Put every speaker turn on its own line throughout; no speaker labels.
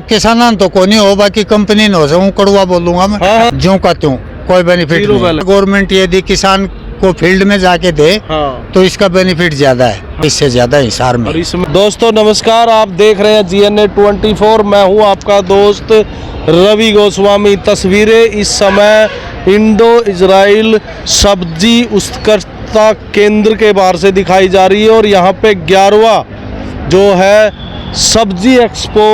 किसाना तो को नहीं हो, बाकी कंपनी न हो सकूँ कड़वा बोलूंगा मैं।
हाँ।
ज्यों का त्यों कोई बेनिफिट नहीं। गवर्नमेंट यदि किसान को फील्ड में जाके दे तो इसका बेनिफिट ज्यादा है, इससे ज्यादा हिसार में।
दोस्तों नमस्कार, आप देख रहे हैं GNA 24। मैं हूं आपका दोस्त रवि गोस्वामी। तस्वीरें इस समय इंडो इजराइल सब्जी उत्कृष्टता केंद्र के बाहर से दिखाई जा रही है और यहाँ पे 11वां जो है सब्जी एक्सपो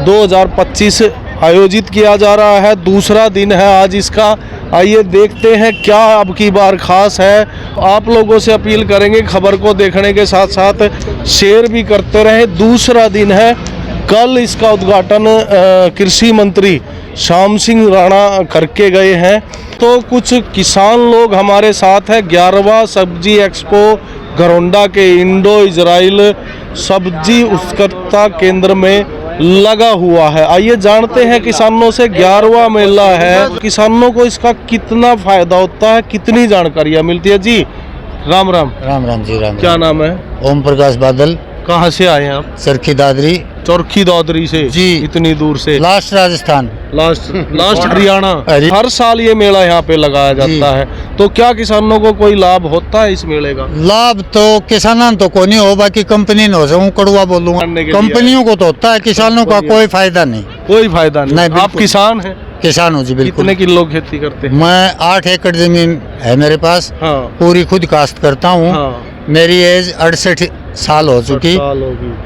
2025 आयोजित किया जा रहा है। दूसरा दिन है आज इसका। आइए देखते हैं क्या अब की बार खास है। आप लोगों से अपील करेंगे खबर को देखने के साथ साथ शेयर भी करते रहें। दूसरा दिन है, कल इसका उद्घाटन कृषि मंत्री श्याम सिंह राणा करके गए हैं। तो कुछ किसान लोग हमारे साथ हैं। 11वां सब्जी एक्सपो घरौंडा के इंडो इजराइल सब्जी उत्कृष्टता केंद्र में लगा हुआ है। आइए जानते हैं किसानों से। 11वां मेला है, किसानों को इसका कितना फायदा होता है, कितनी जानकारियाँ मिलती है। जी राम राम।
राम राम जी राम।
क्या नाम है?
ओम प्रकाश बादल।
कहाँ से आए हैं आप?
चरखी दादरी।
चरखी दादरी से
जी।
इतनी दूर से?
Last Rajasthan,
last Haryana. हर साल ये मेला यहाँ पे लगाया जाता है, तो क्या किसानों को कोई लाभ होता है इस मेले का?
लाभ तो किसाना तो को नहीं हो, बाकी कंपनी न हो सकूँ कड़वा बोलूंगा। कंपनियों को तो होता है, किसानों का कोई फायदा नहीं।
कोई फायदा नहीं। आप किसान हैं?
किसान हूँ जी, बिल्कुल।
कितने किलो खेती करते हैं?
मैं 8 एकड़ जमीन है मेरे पास।
हाँ।
पूरी खुद काश्त करता हूँ।
हाँ।
मेरी एज 68 साल हो चुकी,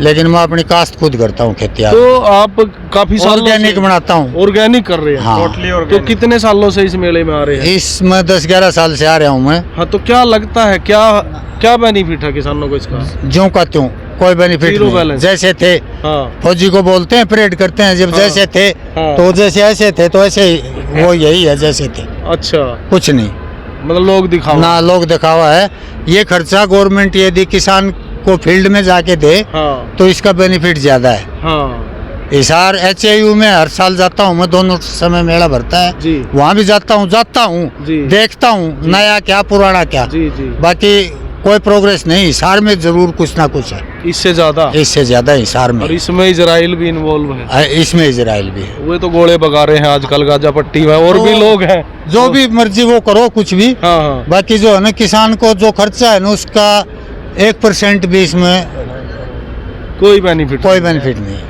लेकिन मैं अपनी काश्त खुद करता हूँ खेती।
तो आप काफी साल
ऑर्गेनिक बनाता हूँ।
ऑर्गेनिक कर रहे हैं?
हाँ।
तो कितने सालों से इस मेले में आ रहे हैं?
इसमें 10-11 साल से आ रहा हूँ मैं।
हाँ, तो क्या लगता है, क्या बेनिफिट है किसानों को इसका?
ज्यों का त्यों कोई बेनिफिट नहीं। जैसे थे,
हाँ।
फौजी को बोलते हैं, परेड करते हैं जब। हाँ। जैसे थे तो जैसे ऐसे थे तो ऐसे ही, वो यही है जैसे थे।
अच्छा, कुछ
नहीं,
मतलब लोग दिखावा
ना, लोग दिखावा है। ये खर्चा गवर्नमेंट यदि किसान को फील्ड में जाके दे तो इसका बेनिफिट ज्यादा है। हिसार HAU में हर साल जाता हूँ मैं, दोनों समय मेला भरता है, वहाँ भी जाता हूँ, देखता हूँ नया क्या पुराना क्या। बाकी कोई प्रोग्रेस नहीं। हिसार में जरूर कुछ ना कुछ है। इससे ज्यादा हिसार में।
और इसमें इजराइल भी इन्वॉल्व है?
इसमें इजराइल भी है।
वे तो गोले बगा रहे हैं आजकल गाजा पट्टी में, और भी लोग हैं।
जो भी मर्जी वो करो, कुछ भी। हाँ। बाकी जो है ना, किसान को जो खर्चा है ना, उसका 1% भी इसमें कोई बेनिफिट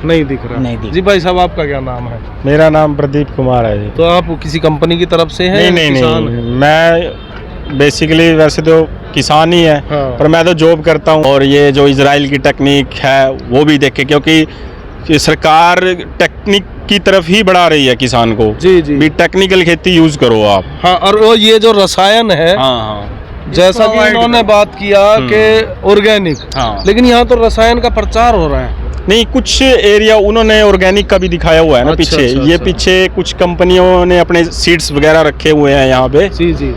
नहीं दिख रहा। नहीं। जी भाई साहब, आपका क्या नाम है?
मेरा नाम प्रदीप कुमार है जी।
तो आप किसी कंपनी की तरफ से हैं?
नहीं, मैं बेसिकली वैसे तो किसान ही है। हाँ। पर मैं तो जॉब करता हूँ, और ये जो इजराइल की टेक्निक है वो भी देखे, क्योंकि सरकार टेक्निक की तरफ ही बढ़ा रही है किसान को। जी। भी टेक्निकल खेती यूज करो आप।
हाँ, और वो ये जो रसायन है, हाँ, जैसा कि इन्होंने बात किया कि ऑर्गेनिक, हाँ, लेकिन यहाँ तो रसायन का प्रचार हो रहा है।
नहीं, कुछ एरिया उन्होंने ऑर्गेनिक का भी दिखाया हुआ है ना। अच्छा, पीछे अच्छा। ये पीछे कुछ कंपनियों ने अपने सीड्स वगैरह रखे हुए हैं यहाँ पे। जी।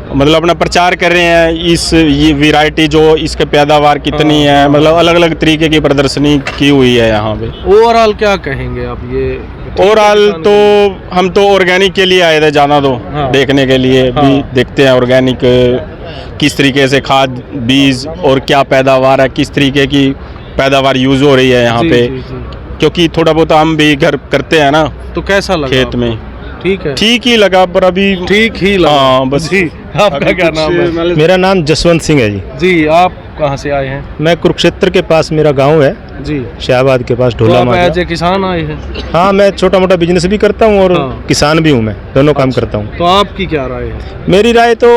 मतलब अपना प्रचार कर रहे हैं, ये वैरायटी जो इसके पैदावार कितनी है, मतलब अलग अलग तरीके की प्रदर्शनी की हुई है यहाँ पे।
ओवरऑल क्या कहेंगे आप? ये
ओवरऑल तो हम तो ऑर्गेनिक के लिए आए थे, जाना तो हाँ। देखने के लिए भी देखते हैं ऑर्गेनिक किस तरीके से खाद, बीज और क्या पैदावार है, किस तरीके की पैदावार यूज हो रही है यहाँ पे। क्योंकि थोड़ा बहुत हम भी घर करते हैं ना। तो कैसा लगा खेत में? ठीक ही लगा, पर अभी ठीक ही लगा। हाँ, बस। जी,
आपका क्या नाम है?
मेरा नाम जसवंत सिंह है जी।
जी, आप कहाँ से आए हैं?
मैं कुरुक्षेत्र के पास मेरा गांव है जी, शाहबाद के पास ढोला माजरा।
तो किसान आए हैं?
हाँ, मैं छोटा मोटा बिजनेस भी करता हूँ और किसान भी हूँ, मैं दोनों काम करता हूँ।
तो आपकी क्या राय है?
मेरी राय तो,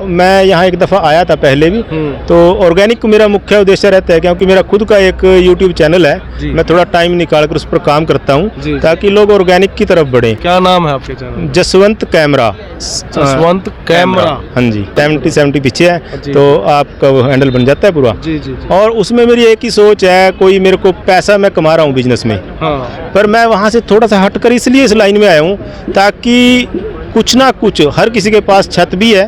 मैं यहाँ एक दफ़ा आया था पहले भी, तो ऑर्गेनिक मेरा मुख्य उद्देश्य रहता है, क्योंकि मेरा खुद का एक यूट्यूब चैनल है। मैं थोड़ा टाइम निकाल कर उस पर काम करता हूँ ताकि लोग ऑर्गेनिक की तरफ बढ़े।
क्या नाम है आपके channel?
Jaswant camera.
Jaswant camera.
हाँ जी, 70 पीछे है, तो आपका हैंडल बन जाता है पूरा। और उसमें मेरी एक ही सोच है, कोई मेरे को पैसा मैं कमा रहा हूँ बिजनेस में, हाँ, पर मैं वहाँ से थोड़ा सा हटकर इसलिए इस लाइन में आया हूँ ताकि कुछ ना कुछ, हर किसी के पास छत भी है,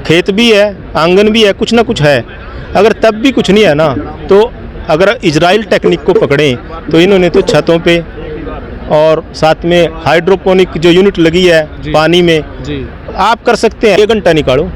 खेत भी है, आंगन भी है, कुछ ना कुछ है। अगर तब भी कुछ नहीं है ना, तो अगर इजराइल टेक्निक को पकड़ें तो इन्होंने तो छतों पे और साथ में हाइड्रोपोनिक जो यूनिट लगी है पानी में, आप कर सकते हैं। 1 घंटा निकालो,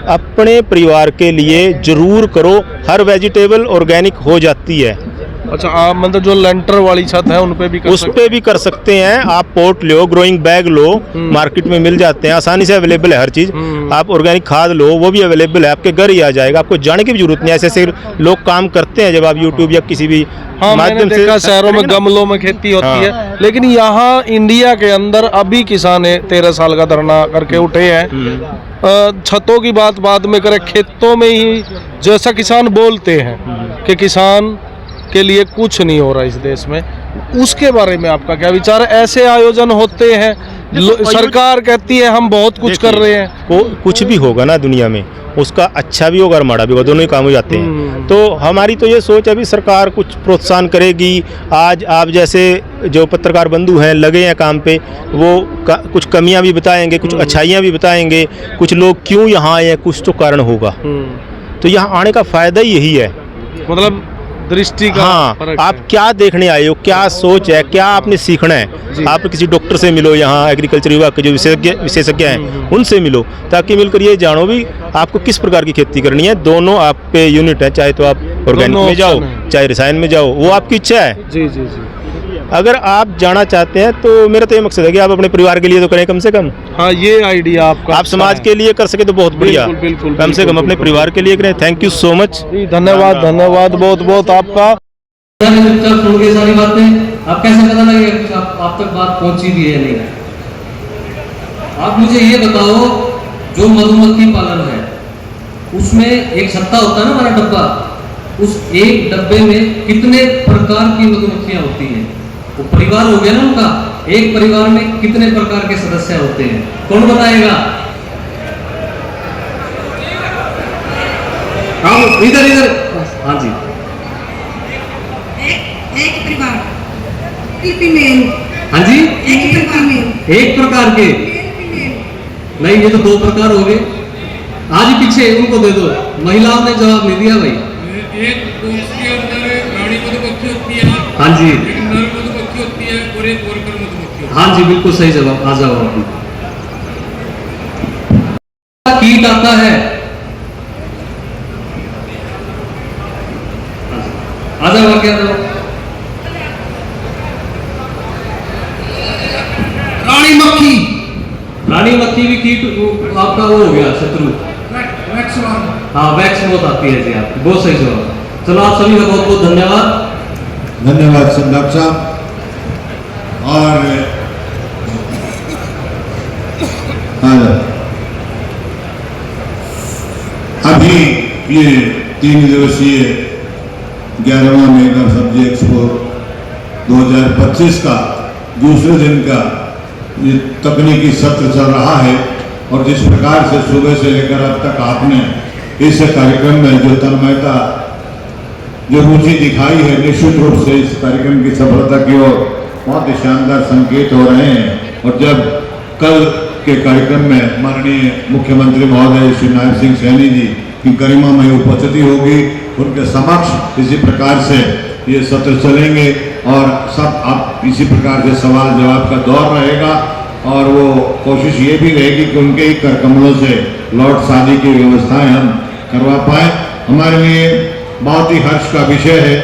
अपने परिवार के लिए जरूर करो। हर वेजिटेबल ऑर्गेनिक हो जाती है।
अच्छा, आप मतलब जो लेंटर वाली छत है उन पे भी कर
उस पे भी कर सकते हैं आप। पोट लो, ग्रोइंग बैग लो, मार्केट में मिल जाते हैं, आसानी से अवेलेबल है हर चीज़। आप ऑर्गेनिक खाद लो, वो भी अवेलेबल है, आपके घर ही आ जाएगा, आपको जाने की भी जरूरत नहीं है। ऐसे ऐसे लोग काम करते हैं जब आप यूट्यूब या किसी भी
हाँ,
माध्यम से।
देखा शहरों में गमलों में खेती होती है, लेकिन यहाँ इंडिया के अंदर अभी किसान 13 साल का धरना करके उठे हैं। छतों की बात बाद में करें, खेतों में ही जैसा किसान बोलते हैं कि किसान के लिए कुछ नहीं हो रहा इस देश में, उसके बारे में आपका क्या विचार है? ऐसे आयोजन होते हैं, सरकार कहती है हम बहुत कुछ कर रहे हैं।
कुछ भी होगा ना दुनिया में, उसका अच्छा भी होगा और माड़ा भी होगा, दोनों ही काम हो जाते हैं। तो हमारी तो ये सोच है अभी सरकार कुछ प्रोत्साहन करेगी। आज आप जैसे जो पत्रकार बंधु हैं लगे हैं काम पे, वो कुछ कमियां भी बताएंगे, कुछ अच्छाइयां भी बताएंगे, कुछ लोग क्यों यहाँ आए हैं, कुछ तो कारण होगा। तो यहाँ आने का फायदा ही यही है,
मतलब दृष्टि का
हाँ, आप क्या देखने आए हो, क्या सोच है, क्या आपने सीखना है। आप किसी डॉक्टर से मिलो, यहाँ एग्रीकल्चर विभाग के जो विशेषज्ञ हैं उनसे मिलो, ताकि मिलकर ये जानो भी आपको किस प्रकार की खेती करनी है। दोनों आप पे यूनिट है, चाहे तो आप ऑर्गेनिक में जाओ चाहे रसायन में जाओ, वो आपकी इच्छा है।
जी जी जी।
अगर आप जाना चाहते हैं तो मेरा तो ये मकसद है कि आप अपने परिवार के लिए तो करें कम से कम।
हाँ, ये आइडिया आपका
आप समाज के लिए कर सके तो बहुत बढ़िया, कम से कम अपने परिवार के लिए करें। थैंक यू सो मच,
धन्यवाद धन्यवाद बहुत बहुत आपका।
सुन के सारी बातें आप कैसे पता लगेगा आप तक बात पहुंची भी है नहीं? आप मुझे ये बताओ, जो मधुमक्खी पालन है उसमें एक छत्ता होता है ना, हमारा डब्बा, उस एक डब्बे में कितने प्रकार की मधुमक्खियां होती हैं? वो परिवार हो गया ना उनका, एक परिवार में कितने प्रकार के सदस्य होते हैं? कौन बताएगा? आओ इधर इधर। हाँ जी।
एक परिवार, फीमेल।
हाँ जी, एक प्रकार के नहीं, ये तो 2 प्रकार हो गए। आज ही पीछे उनको दे दो, महिलाओं ने जवाब नहीं दिया भाई।
एक उसके अंदर रानी मधुमक्खी होती है,
हाँ जी,
एक नर मधुमक्खी होती है और एक वर्कर मधुमक्खी होती है।
हाँ जी, बिल्कुल सही जवाब। आ जाओ आप। कीट आता है, आ जाओ आगे, आ जाओ।
रानी मक्खी,
रानी मक्खी भी कीट आपका वो हो गया शत्रु।
Wax warm.
हाँ, वैक्स बहुत आती है जी आपकी, बहुत सही जवाब। चलो आप सभी का बहुत बहुत धन्यवाद।
धन्यवाद संदीप साहब। और अभी ये 3 दिवसीय 11वां मेगा सब्जी एक्सपो 2025 का दूसरे दिन का ये तकनीकी सत्र चल रहा है, और जिस प्रकार से सुबह से लेकर अब तक आपने इस कार्यक्रम में जो तन्मयता, जो रुचि दिखाई है, निश्चित रूप से इस कार्यक्रम की सफलता की ओर बहुत ही शानदार संकेत हो रहे हैं। और जब कल के कार्यक्रम में माननीय मुख्यमंत्री महोदय श्री नायब सिंह सैनी जी की गरिमामय उपस्थिति होगी, उनके समक्ष इसी प्रकार से ये सत्र चलेंगे और सब आप इसी प्रकार से सवाल जवाब का दौर रहेगा। और वो कोशिश ये भी रहेगी कि उनके ही कर कमलों से लॉर्ड शादी की व्यवस्थाएं हम करवा पाए। हमारे लिए बहुत ही हर्ष का विषय है।